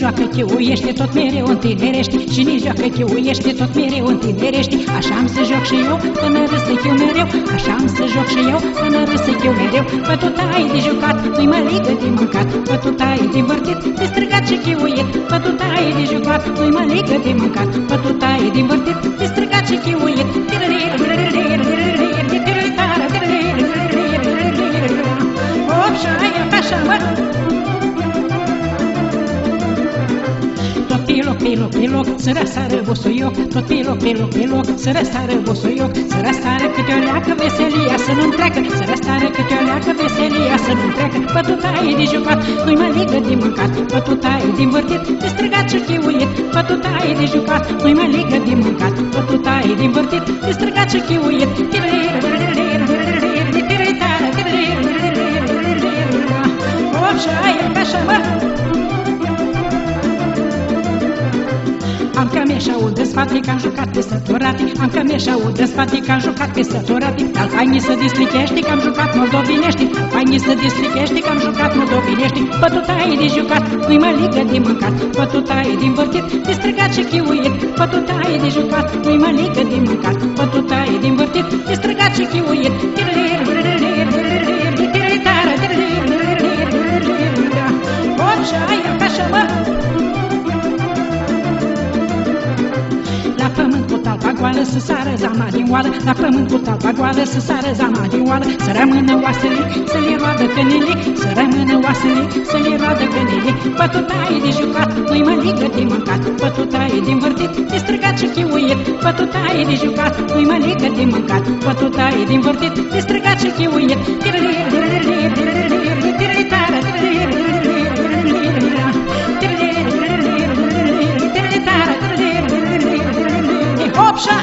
joacă chiuiește, tot mereu întinerește. Cine joacă chiuiește, tot mereu întinerește. Așa-am să joc și eu, până răsăchiu mereu. Așa-am să joc și eu, până răsăchiu mereu. Pătutai de jucat, nu-i măligă de mâncat. Pătutai de învârtit, de strigat și chiuit. Pătutai de jucat, nu-i măligă de mâncat. Pătutai de învârtit, de strigat și chiuit. Pe loc, să răsară busuioc. Tot pe loc, să răsară busuioc. Să răsară câte o leacă veselia să nu-mi treacă. Să răsară câte o leacă veselia să nu-mi treacă. Pătutaie de jucat, nu-i măligă de mâncat. Pătutaie de învârtit, de strigat și chiuit. Pătutaie de jucat, nu-i măligă de mâncat. Pătutaie de învârtit, de strigat și chiuit. Am cămeșa-ul de spate că-am jucat pe săturate. Am cămeșa-ul de spate că-am jucat pe săturate. Dar faini să dislichești că-am jucat moldovinești. Faini să dislichești că-am jucat moldovinești. Pătutaie de jucat, nu-i măligă de mâncat. Pătutaie de învârtit, de strigat și chiuit. Pătutaie de jucat, nu-i măligă de mâncat. Pătutaie de învârtit, de strigat și chiuit. Goală, să sară zama din oală, la pământ cu talpa goală, să sară zama din oală. Să rămână oasele, să le roadă cănele, să rămână oasele, să le roadă cănele. Pătutaie de jucat, nu-i măligă de mâncat. Pătutaie de învârtit, de strigat și chiuit. Pătutaie de jucat, nu-i măligă de mâncat. Pătutaie de învârtit, de strigat și chiuit. Hopșa!